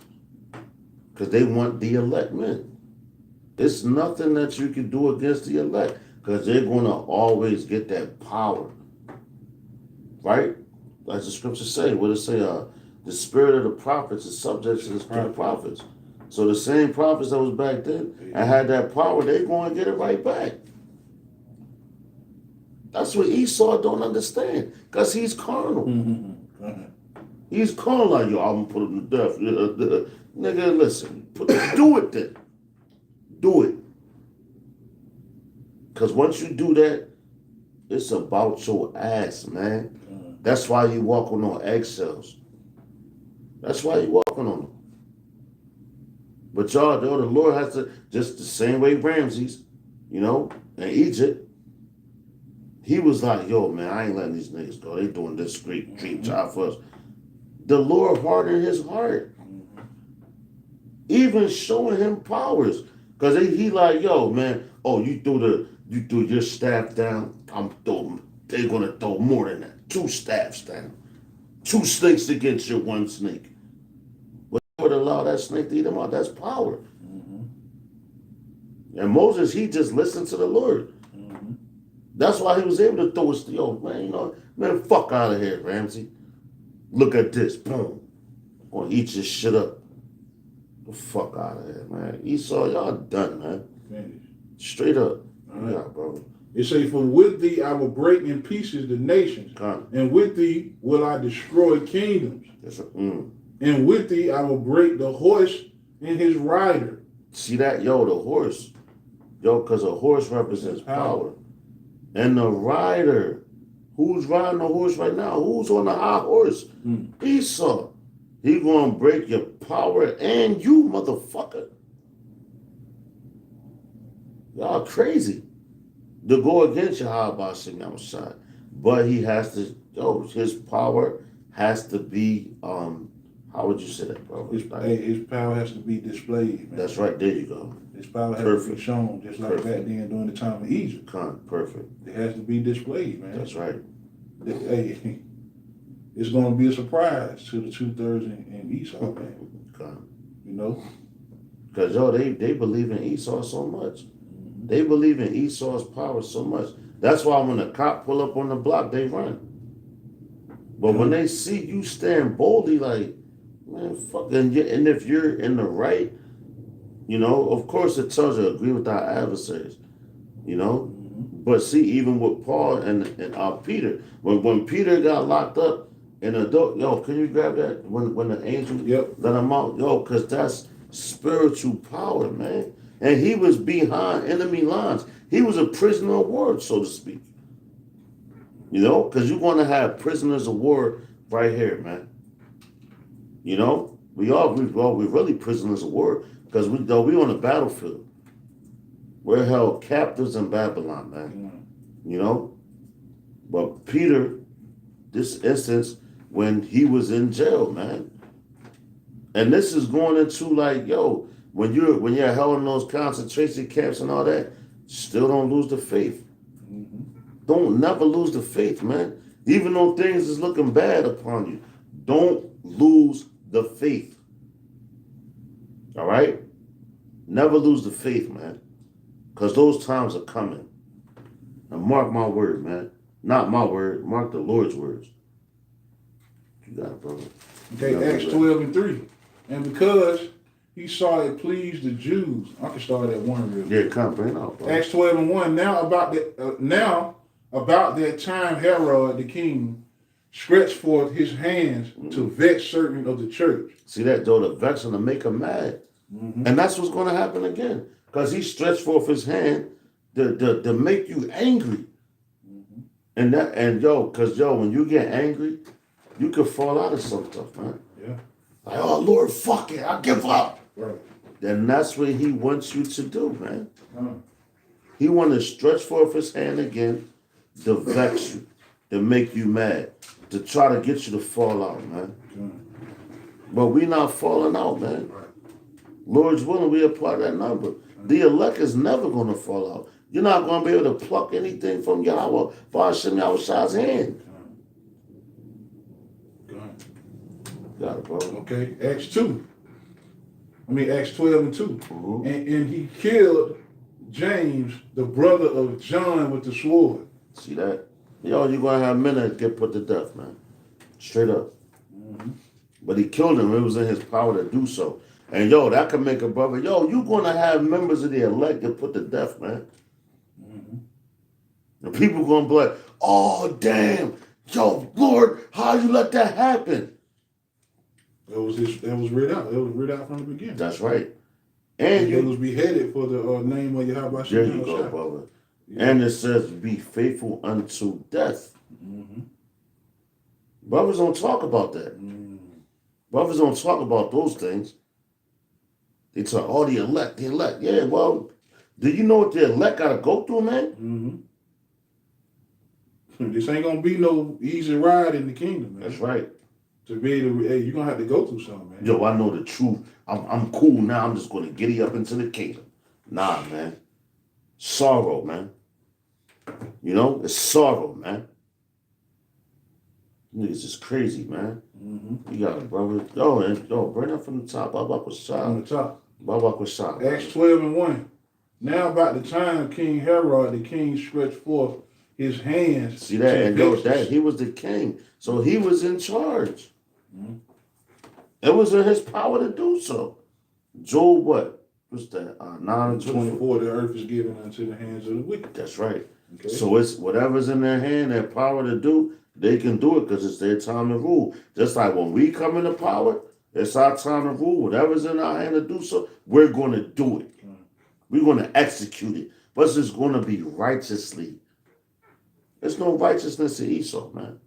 Because they want the elect men. It's nothing that you can do against the elect because they're going to always get that power. Right? As the scriptures say, what it say, the spirit of the prophets is subject to the spirit of prophets. So the same prophets that was back then and had that power, they're going to get it right back. That's what Esau don't understand because he's carnal. He's carnal like, yo, I'm going to put him to death. Nigga, listen, do it then. Do it. Because once you do that, it's about your ass, man. That's why you walking on eggshells. That's why you walking on them. But y'all, though, the Lord has to, just the same way Ramses, you know, in Egypt, he was like, yo, man, I ain't letting these niggas go. They doing this creep job for us. The Lord hardened his heart. Even showing him powers. Because he like, yo, man, oh, you threw your staff down, they're gonna throw more than that. 2 staffs down. 2 snakes against your 1 snake. But would allow that snake to eat him out. That's power. And Moses, he just listened to the Lord. That's why he was able to throw his, yo, man, you know, man, fuck out of here, Ramsey. Look at this, boom. I'm gonna eat your shit up. The fuck out of here, man. Esau, y'all done, man. Finished. Straight up. Right. Yeah, bro. It say, for with thee I will break in pieces the nations, and with thee will I destroy kingdoms. And with thee I will break the horse and his rider. See that? Yo, the horse. Yo, because a horse represents power. And the rider. Who's riding the horse right now? Who's on the high horse? Esau. He gonna break your power and you, motherfucker. Y'all crazy. To go against Yahweh Shem outside. But he has to, his power has to be, how would you say that, bro? His power has to be displayed, man. That's right, there you go. His power has to be shown, just like back then during the time of Egypt. Perfect. It has to be displayed, man. That's right. Hey, it's going to be a surprise to the 2/3 in Esau, man. You know? Because, they believe in Esau so much. They believe in Esau's power so much. That's why when the cop pull up on the block, they run. But when they see you stand boldly, like, man, fuck. And if you're in the right, you know, of course it tells you agree with our adversaries, you know. But see, even with Paul and Peter, when Peter got locked up in a door, can you grab that? When the angel let him out, because that's spiritual power, man. And he was behind enemy lines. He was a prisoner of war, so to speak. You know, because you're going to have prisoners of war right here, man. You know, we're really prisoners of war because we on the battlefield. We're held captives in Babylon, man. You know, but Peter, this instance when he was in jail, man, and this is going into like, when you're held in those concentration camps and all that, still don't lose the faith. Don't never lose the faith, man. Even though things is looking bad upon you, don't lose the faith. All right? Never lose the faith, man. Because those times are coming. Now mark my word, man. Not my word. Mark the Lord's words. You got it, brother. Okay, Acts 12:3. And because he saw it pleased the Jews. I can start at 1 real quick. Yeah, come bring it out, bro. Acts 12:1. Now about that time Herod the king stretched forth his hands to vex certain of the church. See that, though, the vex and to make them mad. And that's what's going to happen again. Because he stretched forth his hand to make you angry. Because when you get angry, you can fall out of some stuff, man. Yeah. Like, oh, Lord, fuck it, I give up. Right. Then that's what he wants you to do, man. He wants to stretch forth his hand again to vex you. to make you mad, to try to get you to fall out, man. But we not falling out, man. Right. Lord's willing, we are part of that number. The elect is never going to fall out. You're not going to be able to pluck anything from Yahweh, Hashem Yahweh's hand. Got it, bro. Okay, Acts 12 and 2. Mm-hmm. And he killed James, the brother of John, with the sword. See that? Yo, you're going to have men that get put to death, man. Straight up. Mm-hmm. But he killed him. It was in his power to do so. And yo, that could make a brother, yo, you're going to have members of the elect get put to death, man. Mm-hmm. And people going to be like, oh, damn. Yo, Lord, how you let that happen? That was read out. It was read out from the beginning. That's right. And he was beheaded for the name of Yahweh. There you go, brother. Yeah. And it says, be faithful unto death. Mm-hmm. Brothers don't talk about that. Mm-hmm. Brothers don't talk about those things. They talk, oh, the elect. Yeah, well, do you know what the elect got to go through, man? Mm-hmm. This ain't going to be no easy ride in the kingdom, man. That's right. To be able to, hey, you're going to have to go through something, man. Yo, I know the truth. I'm cool now. I'm just going to giddy up into the kingdom. Nah, man. Sorrow, man. You know, it's sorrow, man. Niggas is crazy, man. Mm-hmm. You got it, brother. Yo, bring that from the top. Babak was shot. From the top. Babak was shot. Acts 12 and 1. Now about the time King Herod, the king, stretched forth his hands. See that? And yo, that he was the king. So he was in charge. Mm-hmm. It was in his power to do so. Job, what? What's that? 9 and 24. The earth is given unto the hands of the wicked. That's right. Okay. So it's whatever's in their hand, their power to do, they can do it because it's their time to rule. Just like when we come into power, it's our time to rule. Whatever's in our hand to do so, we're going to do it. Mm-hmm. We're going to execute it. But it's just going to be righteously. There's no righteousness to Esau, man.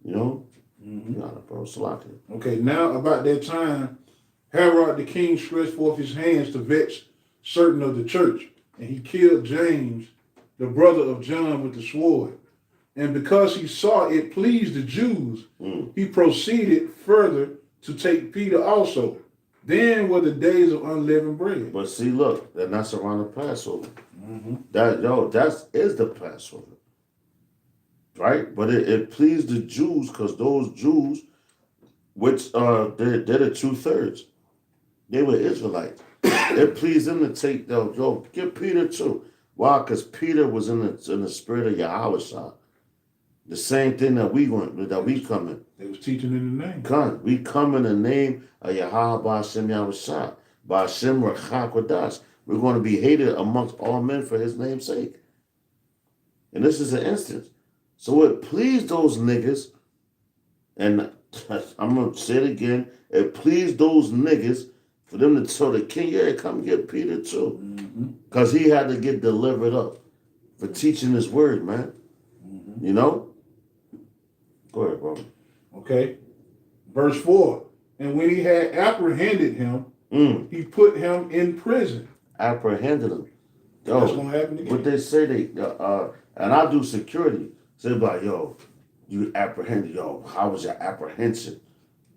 You know? Mm-hmm. Nah, bro, Salaki. Okay, now about that time, Herod the king stretched forth his hands to vex certain of the church, and he killed James, the brother of John, with the sword. And because he saw it pleased the Jews, he proceeded further to take Peter also. Then were the days of unleavened bread. But see, look, that's around the Passover. Mm-hmm. That is the Passover. Right? But it pleased the Jews because those Jews, which they're the 2/3, they were Israelites. It pleased them to take, give Peter too. Why? Because Peter was in the spirit of Yahweh. The same thing that we come in. They was teaching in the name. We come in the name of Yahweh Ba'ashem Yahweh Ba'ashem Rechak Wadash. We're going to be hated amongst all men for his name's sake. And this is an instance. So it pleased those niggas, and I'm going to say it again, it pleased those niggas for them to tell the king, yeah, come get Peter too. Because he had to get delivered up for teaching his word, man. Mm-hmm. You know? Go ahead, bro. Okay. Verse 4. And when he had apprehended him, he put him in prison. Apprehended him. That's going to happen again. What they say, and I do security. Say like, yo, you apprehended, how was your apprehension?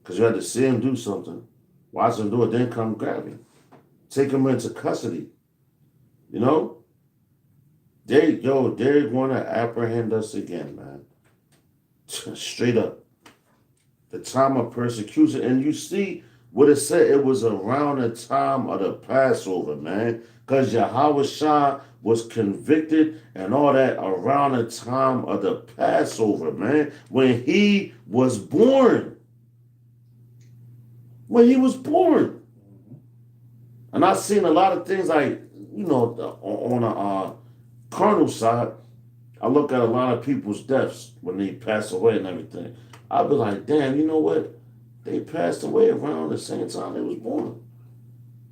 Because you had to see him do something. Watch him do it, then come grab him. Take him into custody. You know? They're going to apprehend us again, man. Straight up. The time of persecution. And you see what it said, it was around the time of the Passover, man. Because Yahweh Shah was convicted and all that around the time of the Passover, man. When he was born. When he was born. And I've seen a lot of things like, on a carnal side, I look at a lot of people's deaths when they pass away and everything. I'll be like, damn, you know what? They passed away around the same time they was born.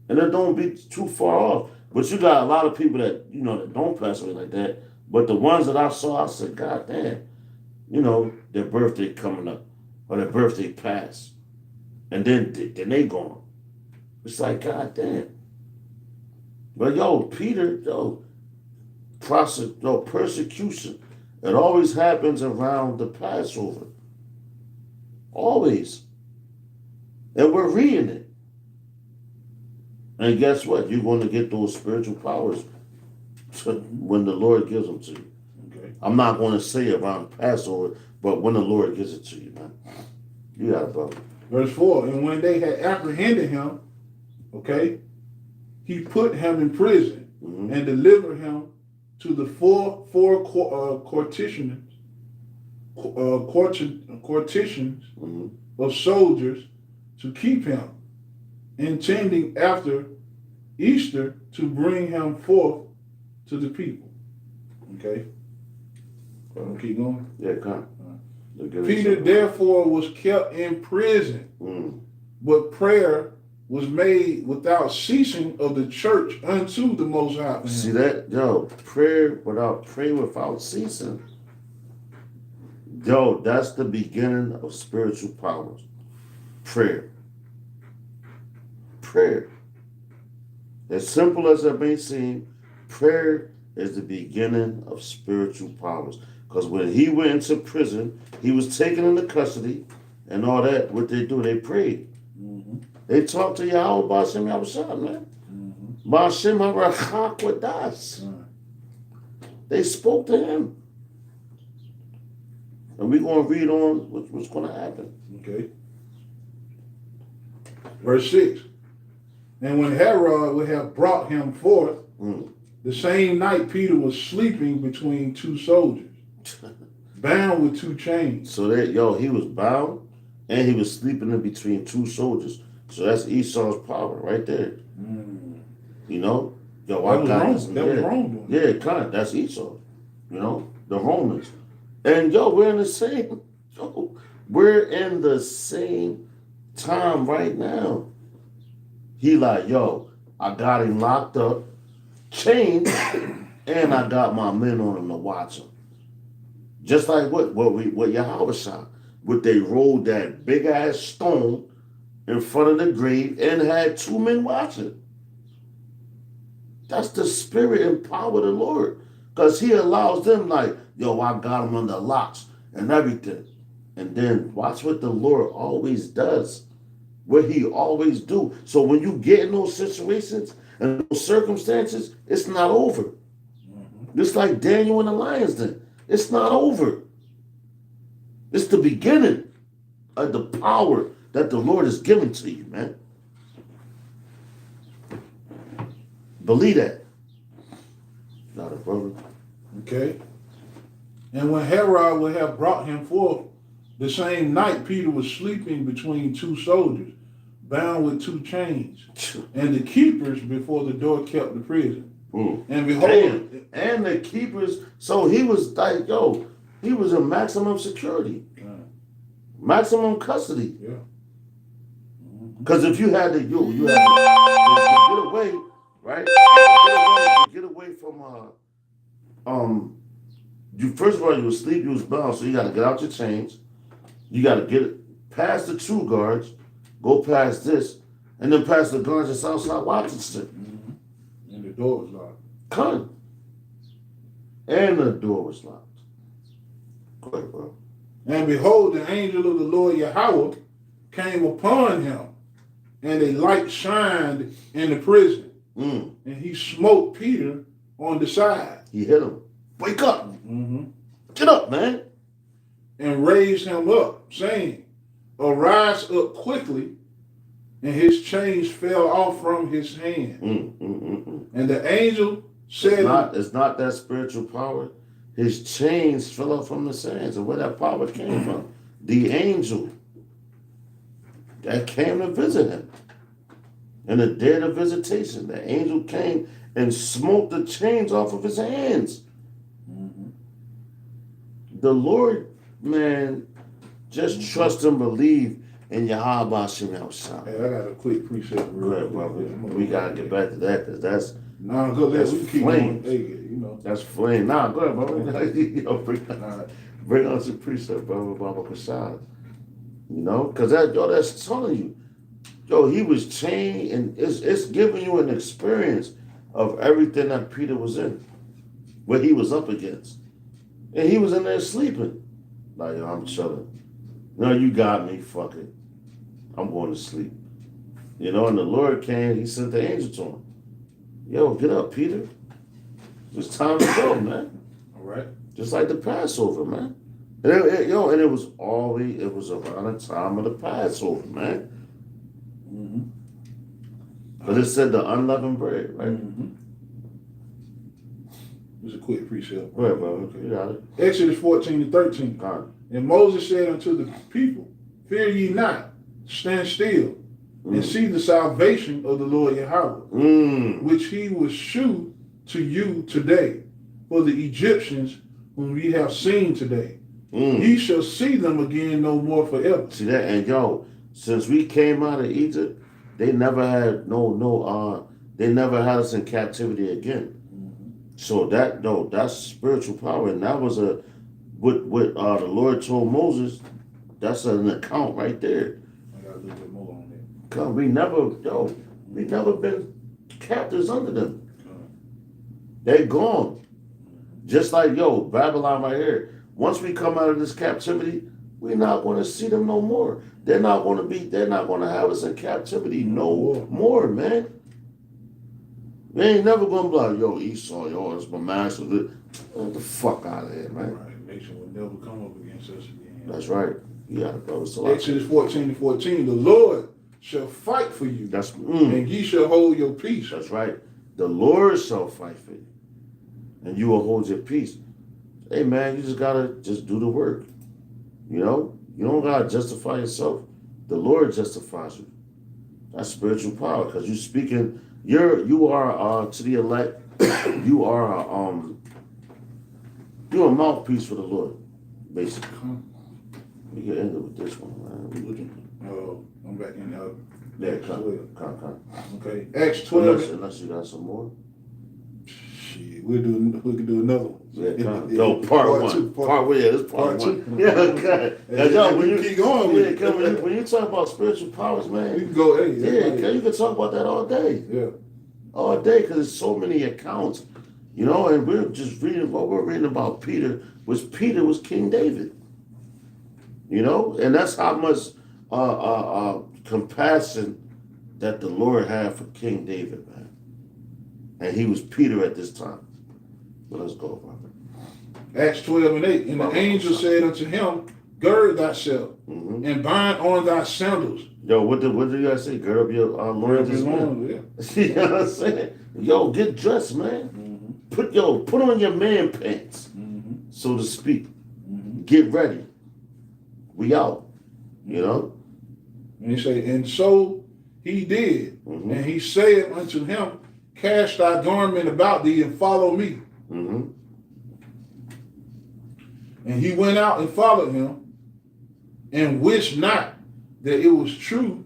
And it don't be too far off. But you got a lot of people that, that don't pass away like that. But the ones that I saw, I said, God damn, their birthday coming up or their birthday passed. And then they gone. It's like, God damn. But Peter, persecution. It always happens around the Passover. Always. And we're reading it. And guess what? You're going to get those spiritual powers when the Lord gives them to you. Okay. I'm not going to say around Passover, but when the Lord gives it to you, man. You got it, brother. Verse 4, and when they had apprehended him, okay, he put him in prison and delivered him to the four courtisanes of soldiers to keep him, intending after Easter to bring him forth to the people. Okay? Keep going. Yeah, come. Peter therefore was kept in prison, but prayer was made without ceasing of the church unto the Most High. See that? Yo, prayer without ceasing. Yo, that's the beginning of spiritual powers. Prayer. Prayer. As simple as it may seem, prayer is the beginning of spiritual powers. Because when he went into prison, he was taken into custody and all that. What they do, they prayed. They talked to Yahweh Ba'ashem Yahushua, man. Ba'ashem HaRachak Wadash. They spoke to him. And we're going to read on what's going to happen. Okay. Verse 6. And when Herod would have brought him forth, the same night Peter was sleeping between two soldiers, bound with two chains. So that, he was bound and he was sleeping in between two soldiers. So that's Esau's power right there. You know? Yo, I got this. That was wrong. Yeah, kind of. That's Esau. You know? The Romans. And we're in the same time right now. He like, I got him locked up, chained, and I got my men on him to watch him. Just like what Yahweh shot. What they rolled that big ass stone in front of the grave and had two men watching. That's the spirit and power of the Lord. Because he allows them like, I got him under locks and everything. And then watch what the Lord always does. What he always do. So when you get in those situations and those circumstances, it's not over. Just like Daniel in the lion's den. It's not over. It's the beginning of the power that the Lord has given to you, man. Believe that. Not a brother. Okay. And when Herod would have brought him forth, the same night Peter was sleeping between two soldiers, bound with two chains, and the keepers before the door kept the prison. And behold, and the keepers. So he was like, he was in maximum security, maximum custody. Yeah. Because if you had to, you had to get away, right? To get away from you first of all you was asleep, you was bound, so you got to get out your chains. You got to get it past the two guards, go past this, and then past the guards that's outside watching shit. And the door was locked. Come. And the door was locked. Go ahead, bro. And behold, the angel of the Lord Yahweh came upon him, and a light shined in the prison. And he smote Peter on the side. He hit him. Wake up. Get up, man. And raised him up, saying, arise up quickly. And his chains fell off from his hand. And the angel said, it's not that spiritual power. His chains fell off from his hands. And where that power came from? The angel that came to visit him. In the day of visitation, the angel came and smote the chains off of his hands. The Lord, man, just trust and believe in Yahweh Ba'ashem Yahushua. Hey, I got a quick precept. Go ahead, brother. We got to get back to that because that's... No, go ahead. We keep going. Hey, That's flame. Nah, go ahead, brother. Bring on some precept, brother, Baba Kashad. Because that's telling you. He was chained, and it's giving you an experience of everything that Peter was in, what he was up against. And he was in there sleeping. Like, yo, I'm chilling. No, you got me. Fuck it. I'm going to sleep. You know, and the Lord came. He sent the angel to him. Yo, get up, Peter. It's time to go, man. All right. Just like the Passover, man. And it was always, it was around the time of the Passover, man. But it said the unleavened bread, right? It's a quick precept. Go ahead, brother. Okay. You got it. Exodus 14:13. God. And Moses said unto the people, fear ye not, stand still, and see the salvation of the Lord Yahweh, which he will shew to you today. For the Egyptians whom ye have seen today, ye shall see them again no more forever. See that? And yo, since we came out of Egypt, they never had they never had us in captivity again. So that's spiritual power, and that was what the Lord told Moses. That's an account right there. I got a little bit more on that. Cause we never been captives under them. They're gone. Just like Babylon right here. Once we come out of this captivity, we're not going to see them no more. They're not going to have us in captivity no more, man. They ain't never going to be like, yo, Esau, it's my master. Get the fuck out of here, man. Right. Nation will never come up against us again. That's right. You got it, brother. Exodus 14:14. The Lord shall fight for you, and ye shall hold your peace. That's right. The Lord shall fight for you, and you will hold your peace. Hey, man, you just gotta do the work. You know, you don't gotta justify yourself. The Lord justifies you. That's spiritual power, because you speaking. You are to the elect. You are you're a mouthpiece for the Lord, basically. We can end it with this one, man. I'm back in Yeah, Acts come. 12. Okay, Acts 12. Unless you got some more. Shit, we can do another one. Yeah, come. Yo, part one. Part one. Yeah, this part one. Two. Yeah, okay. When you keep going with it. When you talk about spiritual powers, man. We can go, You can talk about that all day. Yeah. All day, because there's so many accounts. You know, and we're just reading what we're reading about Peter was King David. You know, and that's how much compassion that the Lord had for King David, man. And he was Peter at this time. But let's go, Robert. Acts 12:8. And the angel said unto him, gird thyself and bind on thy sandals. Yo, what did you guys say? Gird up your loins. Yeah. You know what I'm saying? Yo, get dressed, man. Put on your man pants, so to speak. Get ready. We out. You know? And he say, and so he did. And he said unto him, cast thy garment about thee and follow me. And he went out and followed him, and wished not that it was true,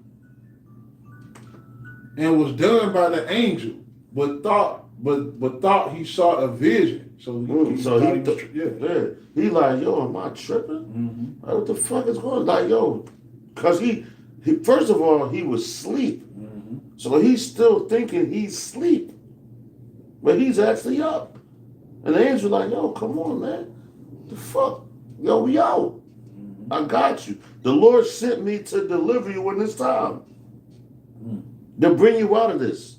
and was done by the angel, but thought he saw a vision. So he like, yo, am I tripping? What the fuck is going on? Like, yo, because he first of all, he was asleep. So he's still thinking he's asleep. But he's actually up. And the angel like, yo, come on, man. The fuck? Yo, we out. I got you. The Lord sent me to deliver you in this time. To bring you out of this.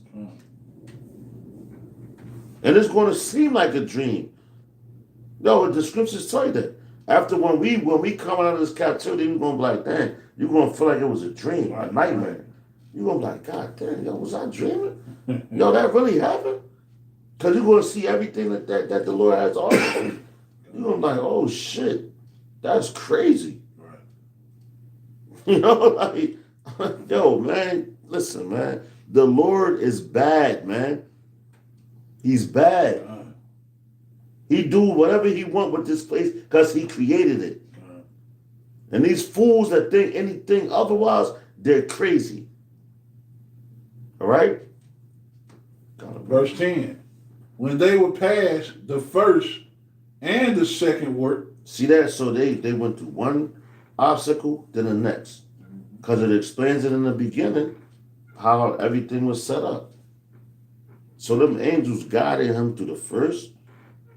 And it's going to seem like a dream. No, the scriptures tell you that. After when we come out of this captivity, we're going to be like, damn, you're going to feel like it was a dream, a nightmare. You're going to be like, God damn, yo, was I dreaming? Yo, that really happened? Because you're going to see everything that the Lord has to offer you. You're going to be like, oh, shit, that's crazy. Right. You know, like, yo, man, listen, man. The Lord is bad, man. He's bad. He do whatever he want with this place because he created it. And these fools that think anything otherwise, they're crazy. All right? Verse 10. When they were past the first and the second work. See that? So they went through one obstacle, then the next. Because it explains it in the beginning how everything was set up. So them angels guided him through the first,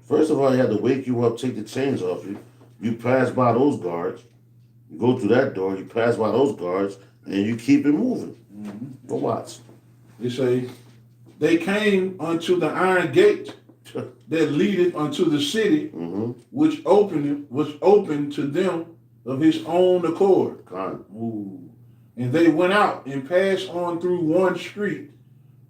First of all, he had to wake you up, take the chains off you. You pass by those guards. You go through that door, you pass by those guards, and you keep it moving. Go watch. They say, they came unto the iron gate that leadeth unto the city, which was open to them of his own accord. And they went out and passed on through one street,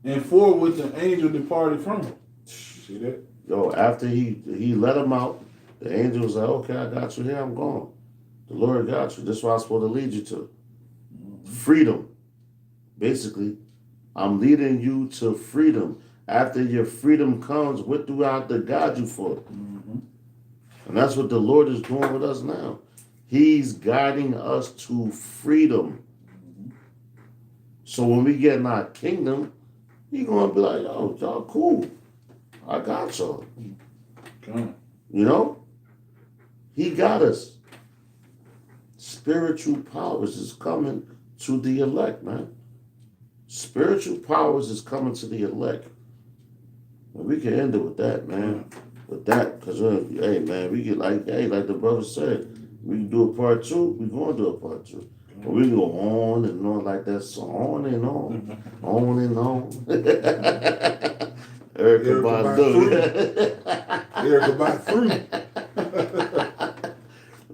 and forthwith the angel departed from him. You see that? Yo, after he let him out, the angel was like, okay, I got you here, I'm gone. The Lord got you. This is what I'm supposed to lead you to. Freedom. Basically, I'm leading you to freedom. After your freedom comes, what do I have to guide you for? And that's what the Lord is doing with us now. He's guiding us to freedom. So when we get in our kingdom, He's going to be like, yo, y'all cool. I got y'all. Okay. You know? He got us. Spiritual powers is coming to the elect, man. Spiritual powers is coming to the elect. And we can end it with that, man. With that, because, hey, man, we get like the brother said, we can do a part 2, we're going to do a part 2. But we can go on and on like that song, on and on, on and on. Erica Badu. Erica by 3.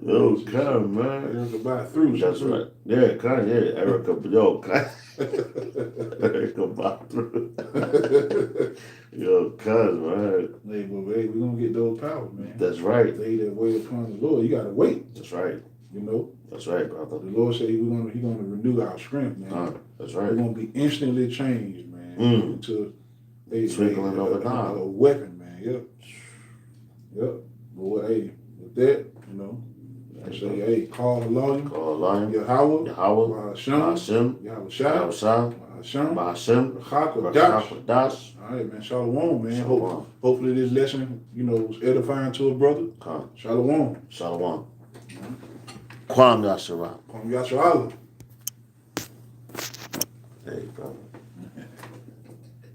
Yo, come, man. Erica by 3. That's right. Yeah, kind yeah. Erica, yo, Erica by 3. Yo, cuz, man. Hey, but we're going to get those powers, man. That's right. They that wait upon the Lord. You got to wait. That's right. You know? That's right, brother. The Lord said He's going to renew our strength, man. That's right. We're going to be instantly changed, man. Into a weapon, man. Yep. But with that, you know, I say, hey, call the lawyer. Yahweh. Bahashem. Kodash. All right, man. Shalom, man. Hopefully this lesson, was edifying to a brother. Shalom. Kwam Yasharal. Kwam Yasharal. Hey, brother.